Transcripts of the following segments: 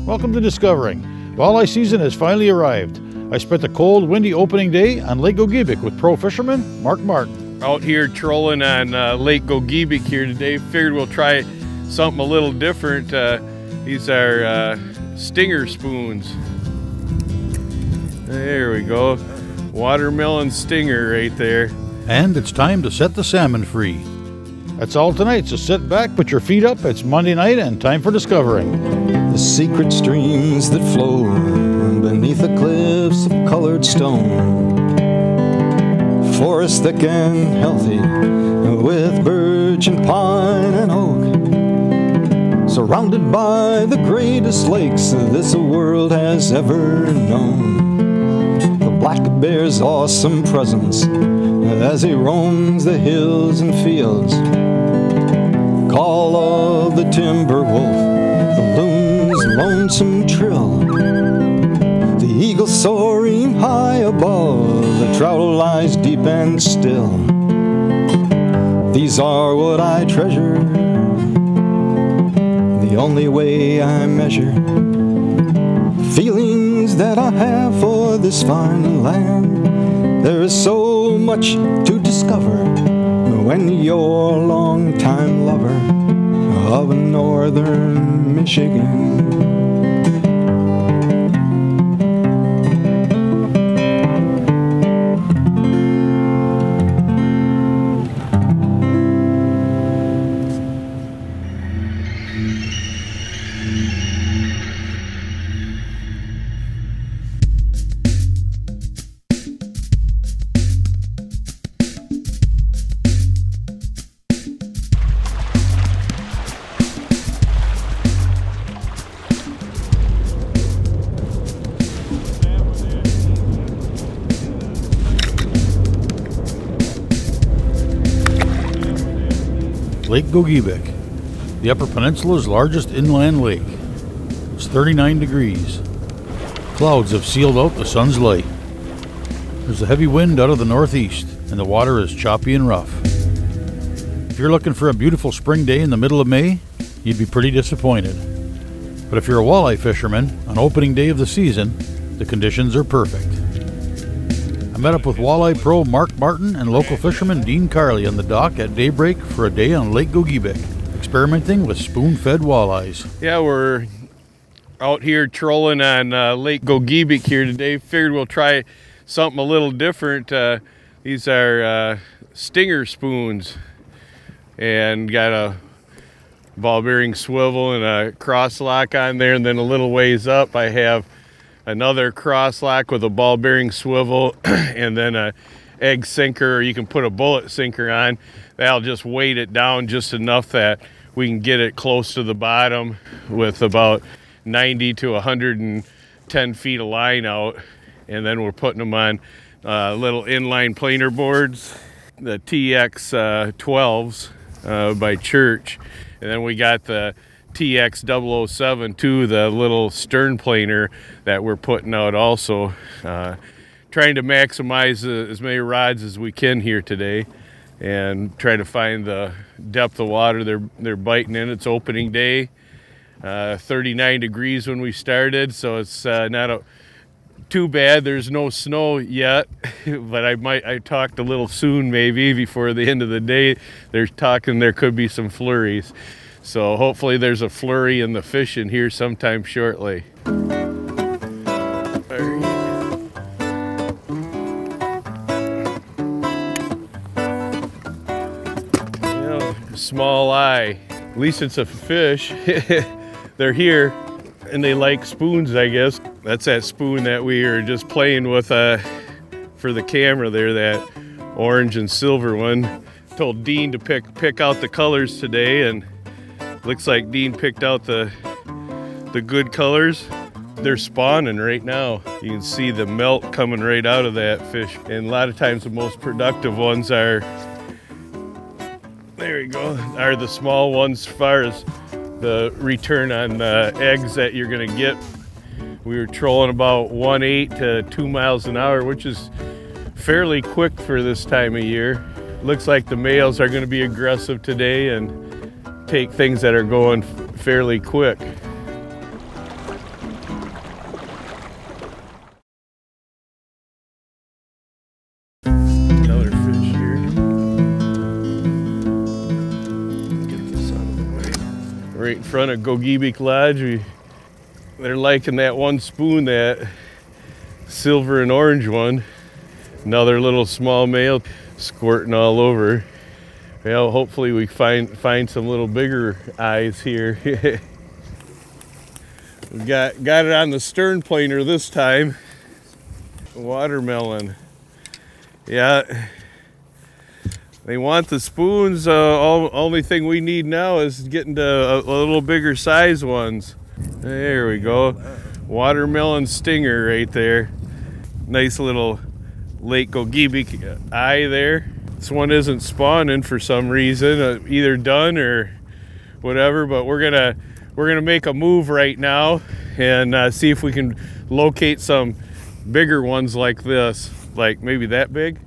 Welcome to Discovering. Walleye season has finally arrived. I spent a cold, windy opening day on Lake Gogebic with pro fisherman Mak Martin. Out here trolling on Lake Gogebic here today. Figured we'll try something a little different. These are stinger spoons. There we go. Watermelon stinger right there. And it's time to set the salmon free. That's all tonight, so sit back, put your feet up. It's Monday night and time for Discovering. The secret streams that flow beneath the cliffs of colored stone. Forest thick and healthy with birch and pine and oak. Surrounded by the greatest lakes this world has ever known. The black bear's awesome presence as he roams the hills and fields. Call of the timber wolf, the loon's lonesome trill. The eagle soaring high above, the trout lies deep and still. These are what I treasure, the only way I measure feelings that I have for this fine land. There is so much to discover when you're a long-time lover of northern Michigan. Lake Gogebic, the Upper Peninsula's largest inland lake. It's 39 degrees. Clouds have sealed out the sun's light. There's a heavy wind out of the northeast, and the water is choppy and rough. If you're looking for a beautiful spring day in the middle of May, you'd be pretty disappointed. But if you're a walleye fisherman, on opening day of the season, the conditions are perfect. I met up with walleye pro Mak Martin and local fisherman Dean Carley on the dock at daybreak for a day on Lake Gogebic, experimenting with spoon-fed walleyes. Yeah, we're out here trolling on Lake Gogebic here today. Figured we'll try something a little different. These are stinger spoons, and got a ball bearing swivel and a cross lock on there, and then a little ways up I have another cross lock with a ball bearing swivel and then a egg sinker, or you can put a bullet sinker on. That'll just weight it down just enough that we can get it close to the bottom with about 90 to 110 feet of line out. And then we're putting them on little inline planer boards, the TX 12s by Church. And then we got the TX 007 too, the little stern planer that we're putting out also. Trying to maximize as many rods as we can here today and try to find the depth of water they're biting in. It's opening day, 39 degrees when we started, so it's not too bad. There's no snow yet, but I talked a little soon, maybe before the end of the day. They're talking there could be some flurries. So hopefully there's a flurry in the fishing here sometime shortly. Small eye, at least it's a fish. They're here and they like spoons, I guess. That's that spoon that we were just playing with for the camera there, that orange and silver one. Told Dean to pick out the colors today, and looks like Dean picked out the good colors. They're spawning right now. You can see the melt coming right out of that fish. And a lot of times the most productive ones are, there you go, are the small ones as far as the return on eggs that you're gonna get. We were trolling about 1.8 to 2 miles an hour, which is fairly quick for this time of year. Looks like the males are gonna be aggressive today and take things that are going fairly quick. right in front of Gogebic Lodge. They're liking that one spoon, that silver and orange one. Another little small male squirting all over. Well, hopefully we find some little bigger eyes here. We got it on the stern planer this time. Watermelon. Yeah. They want the spoons. Only thing we need now is getting to a little bigger size ones. There we go. Watermelon stinger right there. Nice little Lake Gogebic eye there. This one isn't spawning for some reason, either done or whatever. But we're gonna make a move right now and see if we can locate some bigger ones like this, like maybe that big.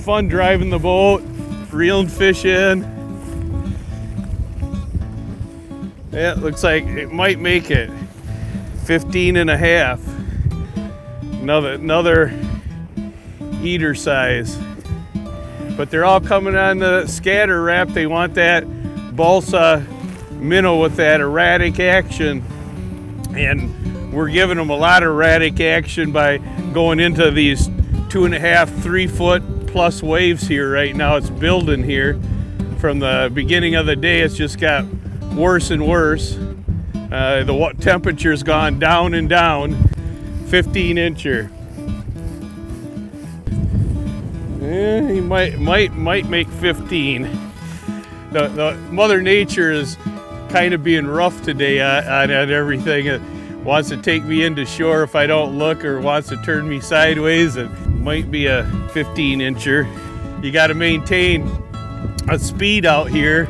Fun driving the boat, reeling fish in. Yeah, it looks like it might make it. 15 and a half. Another eater size. But they're all coming on the scatter wrap. They want that balsa minnow with that erratic action. And we're giving them a lot of erratic action by going into these 2.5, 3 foot plus waves here right now. It's building here. From the beginning of the day, it's just got worse and worse. The temperature's gone down and down. 15 incher. He might make 15. The Mother Nature is kind of being rough today on everything. It wants to take me into shore if I don't look, or wants to turn me sideways. It might be a 15 incher. You got to maintain a speed out here,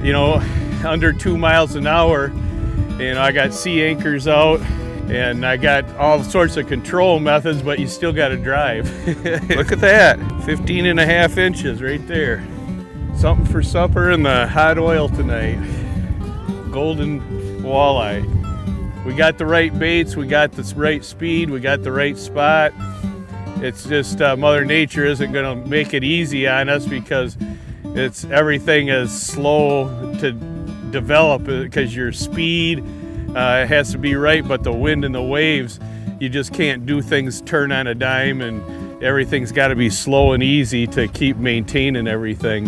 you know, under 2 miles an hour. And I got sea anchors out, and I got all sorts of control methods, but you still got to drive. Look at that, 15 and a half inches right there. Something for supper in the hot oil tonight. Golden walleye. We got the right baits, we got the right speed, we got the right spot. It's just Mother Nature isn't going to make it easy on us, because everything is slow to develop, because your speed has to be right, but the wind and the waves, you just can't do things turn on a dime, and everything's got to be slow and easy to keep maintaining everything.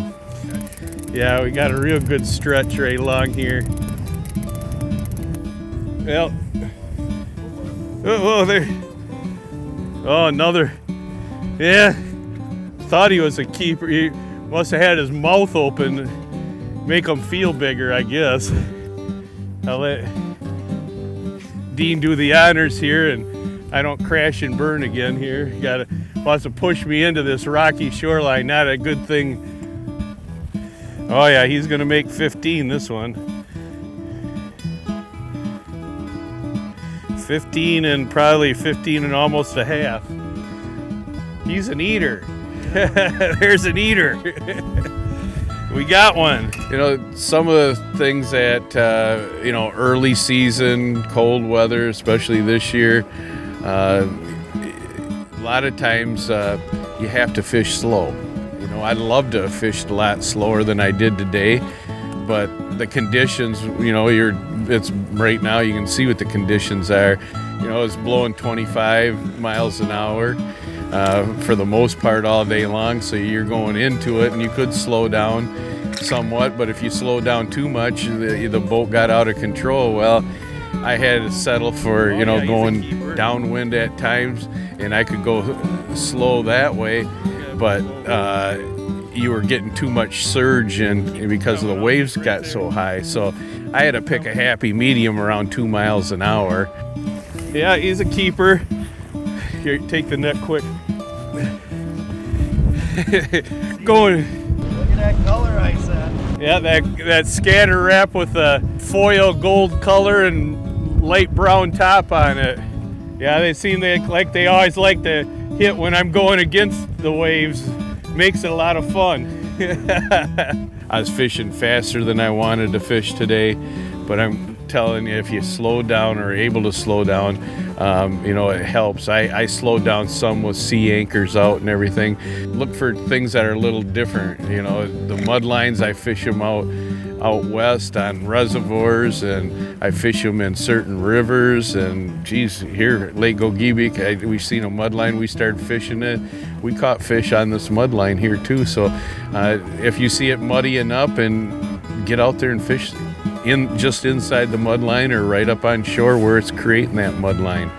Yeah, we got a real good stretch right along here. Well, oh, there. Oh, another. Yeah, thought he was a keeper. He must have had his mouth open, make him feel bigger, I guess. I'll let Dean do the honors here, and I don't crash and burn again here. Wants to push me into this rocky shoreline. Not a good thing. Oh yeah, he's gonna make 15 this one. 15 and probably 15 and almost a half. He's an eater. There's an eater. We got one. You know, some of the things that, you know, early season, cold weather, especially this year, a lot of times you have to fish slow. You know, I'd love to have fished a lot slower than I did today, but the conditions, you know, it's right now, you can see what the conditions are. You know, it's blowing 25 miles an hour. For the most part all day long, so you're going into it, and you could slow down somewhat, but if you slow down too much, the boat got out of control. Well, I had to settle for, you know, going downwind at times, and I could go slow that way, but you were getting too much surge in because the waves got so high, so I had to pick a happy medium around 2 miles an hour. Yeah, he's a keeper. Here, take the net quick. Going. Look at that color I said. Yeah, that scatter wrap with the foil gold color and light brown top on it. Yeah, they seem like they always like to hit when I'm going against the waves. Makes it a lot of fun. I was fishing faster than I wanted to fish today, but I'm telling you, if you slow down or are able to slow down, you know, it helps. I slowed down some with sea anchors out and everything. Look for things that are a little different. You know, the mud lines, I fish them out west on reservoirs, and I fish them in certain rivers. And geez, here at Lake Gogebic, we've seen a mud line. We started fishing it. We caught fish on this mud line here too. So if you see it muddying up, and get out there and fish just inside the mud line or right up on shore where it's creating that mud line.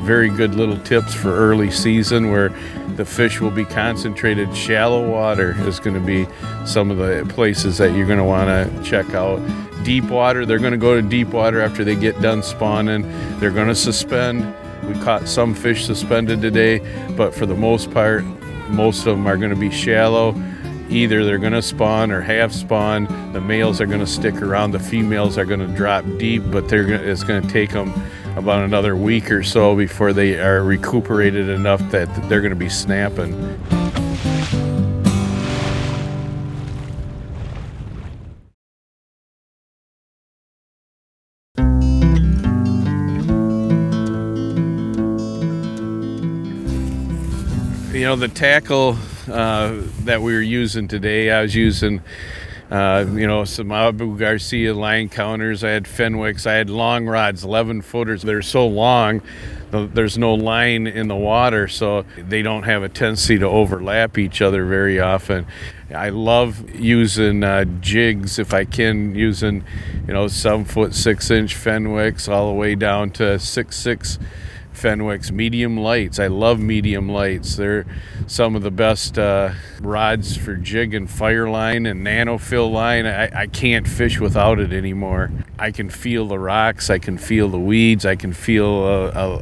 Very good little tips for early season where the fish will be concentrated. Shallow water is going to be some of the places that you're going to want to check out. Deep water, they're going to go to deep water after they get done spawning. They're going to suspend. We caught some fish suspended today, but for the most part, most of them are going to be shallow. Either they're going to spawn or half spawn. The males are going to stick around. The females are going to drop deep, but it's going to take them about another week or so before they are recuperated enough that they're going to be snapping. You know, the tackle that we were using today, I was using you know, some Abu Garcia line counters. I had Fenwicks. I had long rods, 11 footers. They're so long, there's no line in the water, so they don't have a tendency to overlap each other very often. I love using jigs if I can, using, you know, 7-foot 6-inch Fenwicks all the way down to 6'6" Fenwicks, medium lights. I love medium lights. They're some of the best rods for jig and fire line and nanofill line. I can't fish without it anymore. I can feel the rocks, I can feel the weeds, I can feel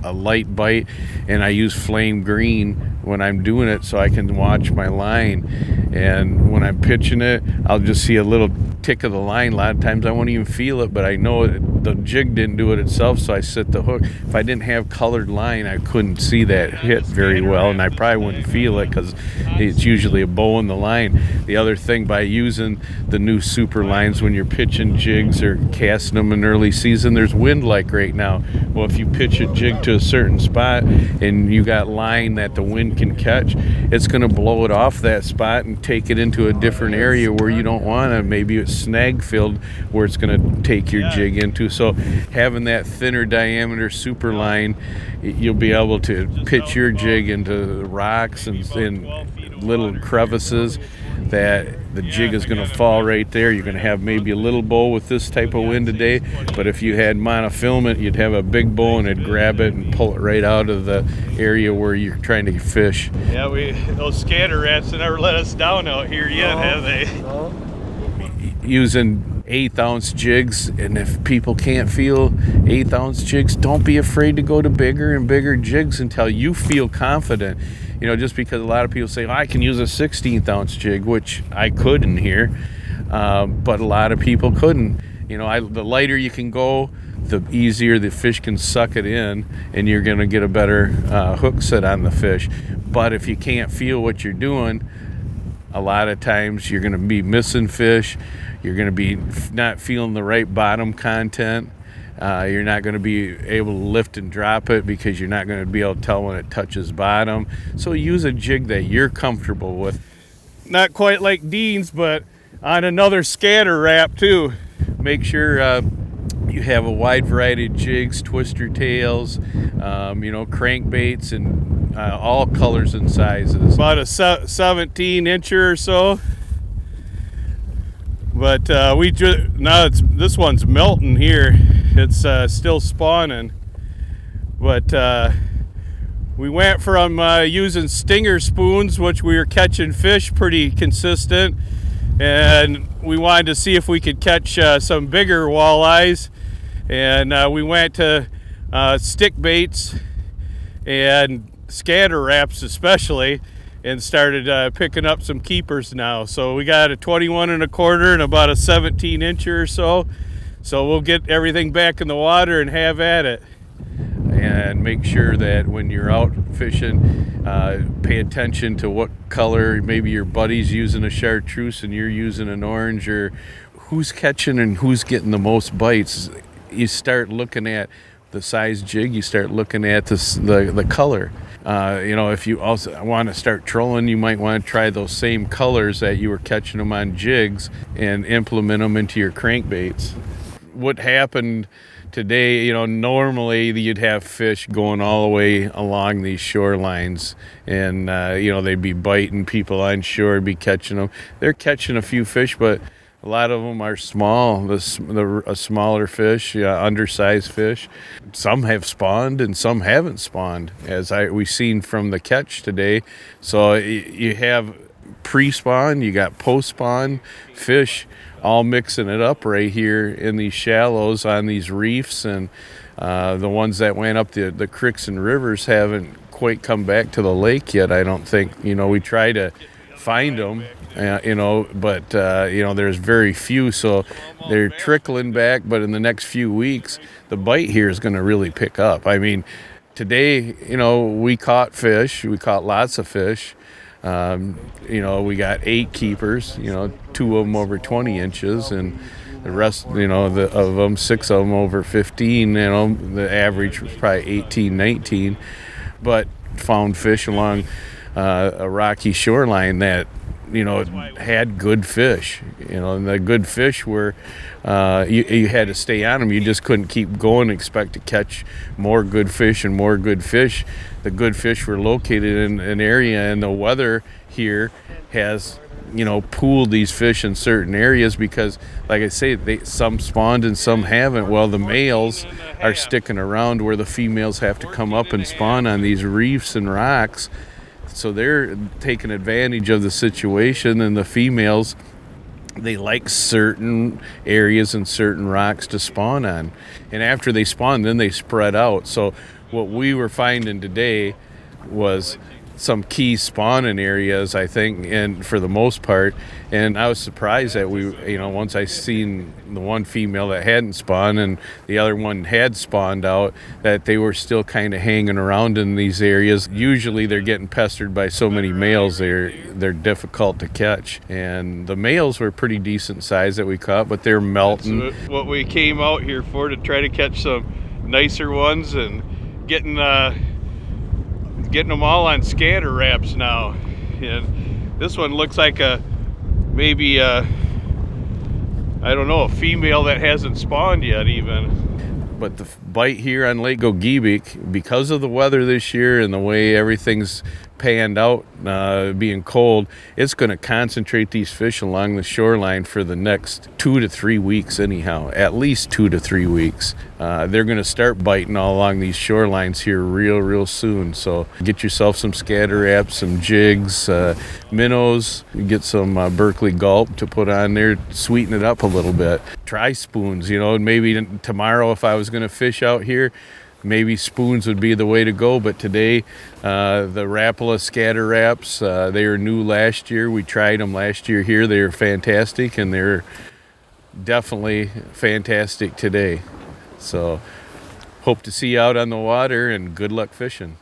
a light bite, and I use flame green when I'm doing it so I can watch my line. And when I'm pitching it, I'll just see a little tick of the line. A lot of times I won't even feel it, but I know the jig didn't do it itself, so I set the hook. If I didn't have colored line, I couldn't see that hit very well, and I probably wouldn't feel it because it's usually a bow in the line. The other thing, by using the new super lines when you're pitching jigs or casting them in early season, there's wind like right now. Well, if you pitch a jig to a certain spot and you got line that the wind can catch, it's going to blow it off that spot and take it into a different area where you don't want to. Maybe it's snag filled where it's going to take your jig into. So having that thinner diameter super line, you'll be able to pitch your jig into rocks and little crevices that the jig is going to fall right there. You're going to have maybe a little bow with this type of wind today, but if you had monofilament, you'd have a big bow and it'd grab it and pull it right out of the area where you're trying to fish. Yeah, those scatter rats have never let us down out here yet, have they? Using 1/8 ounce jigs, and if people can't feel 1/8 ounce jigs, don't be afraid to go to bigger and bigger jigs until you feel confident. You know, just because a lot of people say, oh, I can use a 16th ounce jig, which I could in here, but a lot of people couldn't. You know, the lighter you can go, the easier the fish can suck it in, and you're going to get a better hook set on the fish. But if you can't feel what you're doing, a lot of times you're going to be missing fish. You're going to be not feeling the right bottom content. You're not going to be able to lift and drop it because you're not going to be able to tell when it touches bottom. So use a jig that you're comfortable with. Not quite like Dean's, but on another scatter wrap too. Make sure you have a wide variety of jigs, twister tails, you know, crankbaits, and all colors and sizes. About a 17-incher or so. But this one's melting here. It's still spawning. But we went from using stinger spoons, which we were catching fish pretty consistent, and we wanted to see if we could catch some bigger walleyes. And we went to stick baits and scatter wraps especially, and started picking up some keepers now. So we got a 21 1/4 and about a 17-incher or so. So we'll get everything back in the water and have at it. and make sure that when you're out fishing, pay attention to what color. Maybe your buddy's using a chartreuse and you're using an orange, or who's catching and who's getting the most bites. You start looking at the size jig, you start looking at the color. If you also want to start trolling, you might want to try those same colors that you were catching them on jigs and implement them into your crankbaits. What happened today, normally you'd have fish going all the way along these shorelines, and they'd be biting, people on shore be catching them. They're catching a few fish, but a lot of them are small, a smaller fish, undersized fish. Some have spawned and some haven't spawned, as we've seen from the catch today. So you have pre-spawn, you got post-spawn fish all mixing it up right here in these shallows on these reefs, and the ones that went up the creeks and rivers haven't quite come back to the lake yet, I don't think. We try to find them, but there's very few, so they're trickling back. But in the next few weeks, the bite here is going to really pick up. I mean, today, we caught fish. We caught lots of fish. We got 8 keepers, 2 of them over 20 inches, and the rest, of them, 6 of them over 15. The average was probably 18, 19, but found fish along a rocky shoreline that had good fish, and the good fish were you had to stay on them. You just couldn't keep going and expect to catch more good fish and more good fish. The good fish were located in an area, and the weather here has pooled these fish in certain areas because, like I say, some spawned and some haven't. Well, the males are sticking around where the females have to come up and spawn on these reefs and rocks. So they're taking advantage of the situation, and the females, they like certain areas and certain rocks to spawn on. And after they spawn, then they spread out. So what we were finding today was some key spawning areas, I think, and for the most part. And I was surprised that once I seen the one female that hadn't spawned and the other one had spawned out, that they were still kind of hanging around in these areas. Usually they're getting pestered by so many males, they're difficult to catch. And the males were pretty decent size that we caught, but they're melting. That's what we came out here for, to try to catch some nicer ones, and getting them all on scatter wraps now. And this one looks like maybe a female that hasn't spawned yet even. But the bite here on Lake Gogebic, because of the weather this year and the way everything's panned out, being cold, it's going to concentrate these fish along the shoreline for the next 2 to 3 weeks anyhow, at least 2 to 3 weeks. They're going to start biting all along these shorelines here real soon. So get yourself some scatter wraps, some jigs, minnows, get some Berkeley Gulp to put on there, sweeten it up a little bit. Try spoons, and maybe tomorrow if I was going to fish out here, maybe spoons would be the way to go. But today, the Rapala scatter wraps, they were new last year. We tried them last year here. They were fantastic, and they're definitely fantastic today. So hope to see you out on the water, and good luck fishing.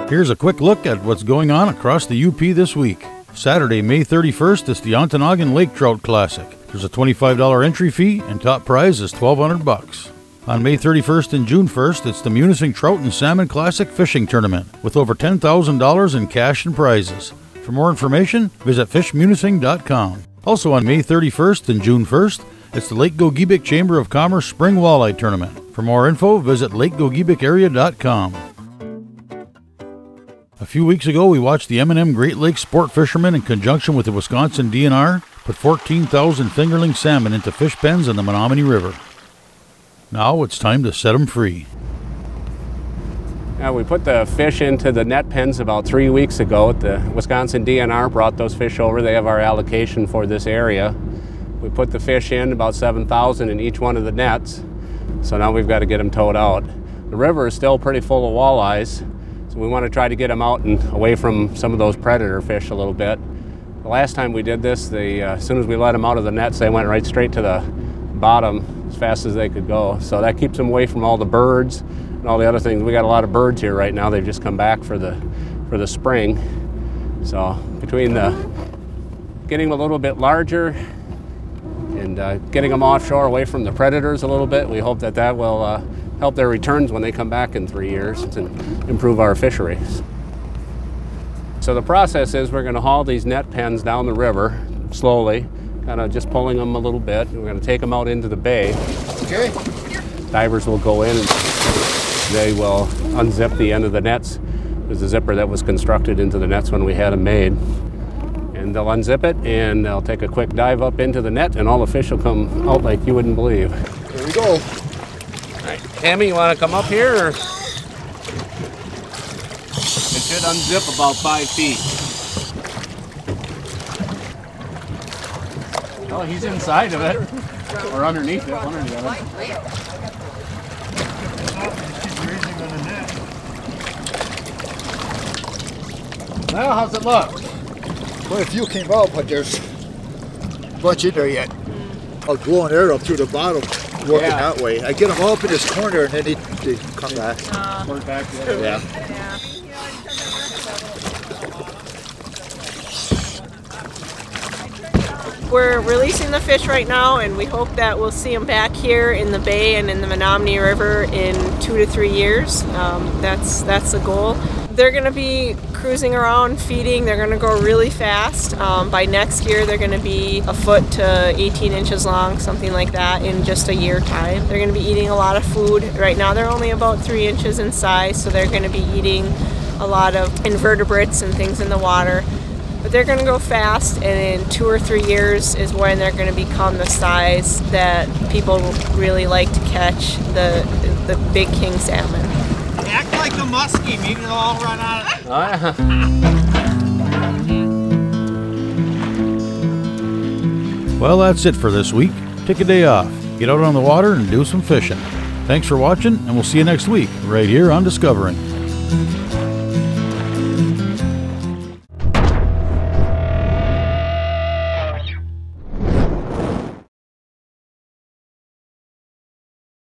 Here's a quick look at what's going on across the UP this week. Saturday, May 31st, is the Ontonagon Lake Trout Classic. There's a $25 entry fee, and top prize is $1,200. On May 31st and June 1st, it's the Munising Trout and Salmon Classic Fishing Tournament, with over $10,000 in cash and prizes. For more information, visit fishmunising.com. Also on May 31st and June 1st, it's the Lake Gogebic Chamber of Commerce Spring Walleye Tournament. For more info, visit lakegogebicarea.com. A few weeks ago, we watched the M&M Great Lakes sport fishermen, in conjunction with the Wisconsin DNR, put 14,000 fingerling salmon into fish pens in the Menominee River. Now it's time to set them free. We put the fish into the net pens about 3 weeks ago. The Wisconsin DNR brought those fish over. They have our allocation for this area. We put the fish in, about 7,000 in each one of the nets. So now we've got to get them towed out. The river is still pretty full of walleyes. So So we want to try to get them out and away from some of those predator fish a little bit. The last time we did this, as soon as we let them out of the nets, they went right straight to the bottom as fast as they could go. So that keeps them away from all the birds and all the other things. We got a lot of birds here right now. They've just come back for the spring. So between getting them a little bit larger and getting them offshore away from the predators a little bit, we hope that will help their returns when they come back in 3 years and improve our fisheries. So the process is we're going to haul these net pens down the river slowly, kind of just pulling them a little bit. We're going to take them out into the bay. Okay. Divers will go in and they will unzip the end of the nets. There's a zipper that was constructed into the nets when we had them made. And they'll unzip it and they'll take a quick dive up into the net and all the fish will come out like you wouldn't believe. Here we go. All right, Tammy, you want to come up here? Or? It should unzip about 5 feet. Oh, he's inside of it. Or underneath it, one or the other. Well, how's it look? Quite a few came out, but there's a bunch in there yet. I was blowing air up through the bottom, working that way. I get them all up in this corner and then they come back. Yeah. We're releasing the fish right now, and we hope that we'll see them back here in the bay and in the Menominee River in 2 to 3 years. That's the goal. They're going to be cruising around, feeding. They're going to grow really fast. By next year, they're going to be a foot to 18 inches long, something like that, in just a year time. They're going to be eating a lot of food. Right now, they're only about 3 inches in size, so they're going to be eating a lot of invertebrates and things in the water. But they're going to go fast, and in 2 or 3 years is when they're going to become the size that people really like to catch the big king salmon. Act like the muskie, maybe they'll all run out of it. Well, that's it for this week. Take a day off, get out on the water and do some fishing. Thanks for watching, and we'll see you next week right here on Discovering.